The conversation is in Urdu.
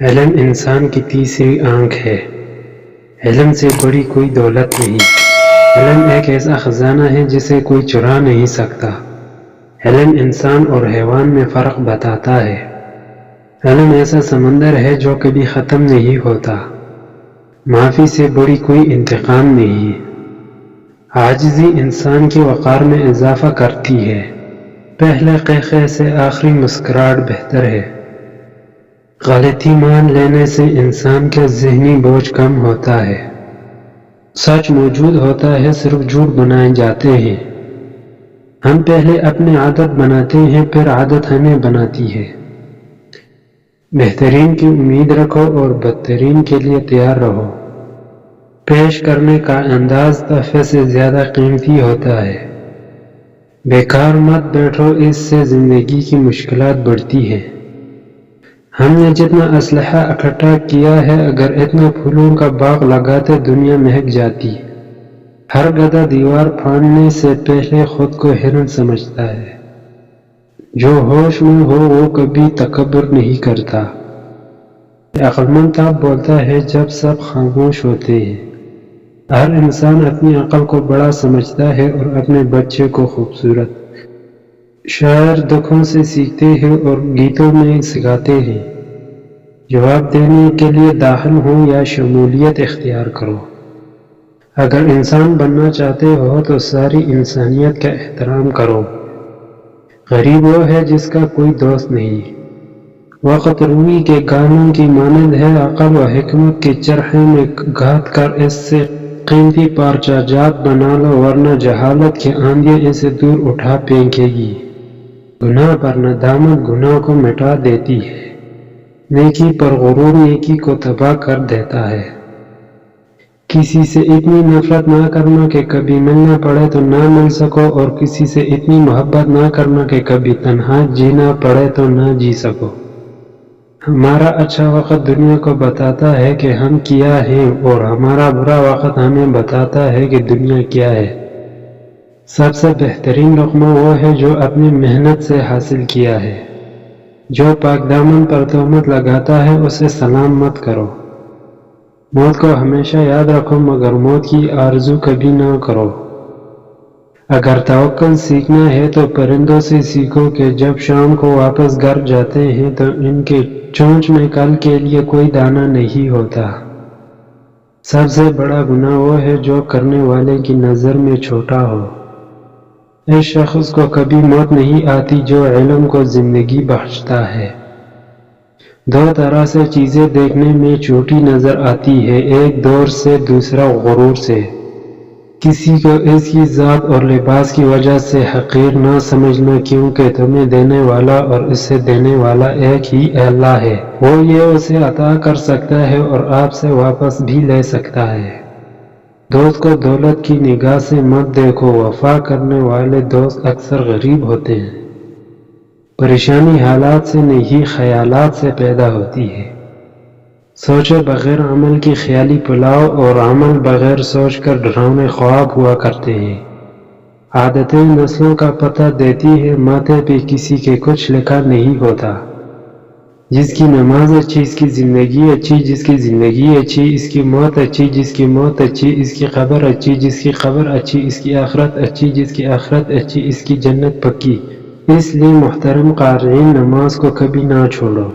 علم انسان کی تیسری آنکھ ہے۔ علم سے بڑی کوئی دولت نہیں۔ علم ایک ایسا خزانہ ہے جسے کوئی چرا نہیں سکتا۔ علم انسان اور حیوان میں فرق بتاتا ہے۔ علم ایسا سمندر ہے جو کبھی ختم نہیں ہوتا۔ معافی سے بڑی کوئی انتقام نہیں۔ عاجزی انسان کے وقار میں اضافہ کرتی ہے۔ پہلے قہقہے سے آخری مسکراہٹ بہتر ہے۔ غلطی مان لینے سے انسان کا ذہنی بوجھ کم ہوتا ہے۔ سچ موجود ہوتا ہے، صرف جھوٹ بنائے جاتے ہیں۔ ہم پہلے اپنی عادت بناتے ہیں، پھر عادت ہمیں بناتی ہے۔ بہترین کی امید رکھو اور بدترین کے لیے تیار رہو۔ پیش کرنے کا انداز تحفے سے زیادہ قیمتی ہوتا ہے۔ بیکار مت بیٹھو، اس سے زندگی کی مشکلات بڑھتی ہیں۔ ہم نے جتنا اسلحہ اکٹھا کیا ہے، اگر اتنا پھولوں کا باغ لگاتے دنیا مہک جاتی۔ ہر گدھا دیوار پھاڑنے سے پہلے خود کو ہرن سمجھتا ہے۔ جو ہوش میں ہو وہ کبھی تکبر نہیں کرتا۔ عقلمند تب بولتا ہے جب سب خاموش ہوتے ہیں۔ ہر انسان اپنی عقل کو بڑا سمجھتا ہے اور اپنے بچے کو خوبصورت۔ شاعر دکھوں سے سیکھتے ہیں اور گیتوں میں سکھاتے ہیں۔ جواب دینے کے لیے داخل ہو یا شمولیت اختیار کرو۔ اگر انسان بننا چاہتے ہو تو ساری انسانیت کا احترام کرو۔ غریب وہ ہے جس کا کوئی دوست نہیں۔ وقت روئی کے گانوں کی مانند ہے، عقل و حکمت کے چرخے میں گھات کر اس سے قیمتی پارچہ جات بنا لو، ورنہ جہالت کی آندھیاں اسے دور اٹھا پھینکے گی۔ گناہ پر ندامت گناہ کو مٹا دیتی ہے۔ نیکی پر غرور نیکی کو تباہ کر دیتا ہے۔ کسی سے اتنی نفرت نہ کرنا کہ کبھی ملنا پڑے تو نہ مل سکو، اور کسی سے اتنی محبت نہ کرنا کہ کبھی تنہا جینا پڑے تو نہ جی سکو۔ ہمارا اچھا وقت دنیا کو بتاتا ہے کہ ہم کیا ہیں، اور ہمارا برا وقت ہمیں بتاتا ہے کہ دنیا کیا ہے۔ سب سے بہترین لقمہ وہ ہے جو اپنی محنت سے حاصل کیا ہے۔ جو پاک دامن پر تہمت لگاتا ہے اسے سلام مت کرو۔ موت کو ہمیشہ یاد رکھو، مگر موت کی آرزو کبھی نہ کرو۔ اگر توکل سیکھنا ہے تو پرندوں سے سیکھو کہ جب شام کو واپس گھر جاتے ہیں تو ان کے چونچ میں کل کے لیے کوئی دانہ نہیں ہوتا۔ سب سے بڑا گناہ وہ ہے جو کرنے والے کی نظر میں چھوٹا ہو۔ اس شخص کو کبھی موت نہیں آتی جو علم کو زندگی بخشتا ہے۔ دو طرح سے چیزیں دیکھنے میں چھوٹی نظر آتی ہے، ایک دور سے، دوسرا غرور سے۔ کسی کو اس کی ذات اور لباس کی وجہ سے حقیر نہ سمجھنا، کیونکہ تمہیں دینے والا اور اسے دینے والا ایک ہی اللہ ہے۔ وہ یہ اسے عطا کر سکتا ہے اور آپ سے واپس بھی لے سکتا ہے۔ دوست کو دولت کی نگاہ سے مت دیکھو، وفا کرنے والے دوست اکثر غریب ہوتے ہیں۔ پریشانی حالات سے نہیں، خیالات سے پیدا ہوتی ہے۔ سوچے بغیر عمل کی خیالی پلاؤ، اور عمل بغیر سوچ کر ڈراؤنے خواب ہوا کرتے ہیں۔ عادتیں نسلوں کا پتہ دیتی ہے، ماتھے پہ کسی کے کچھ لکھا نہیں ہوتا۔ جس کی نماز اچھی اس کی زندگی اچھی، جس کی زندگی اچھی اس کی موت اچھی، جس کی موت اچھی اس کی قبر اچھی، جس کی قبر اچھی اس کی آخرت اچھی، جس کی آخرت اچھی اس کی جنت پکی۔ اس لیے محترم قارئین، نماز کو کبھی نہ چھوڑو۔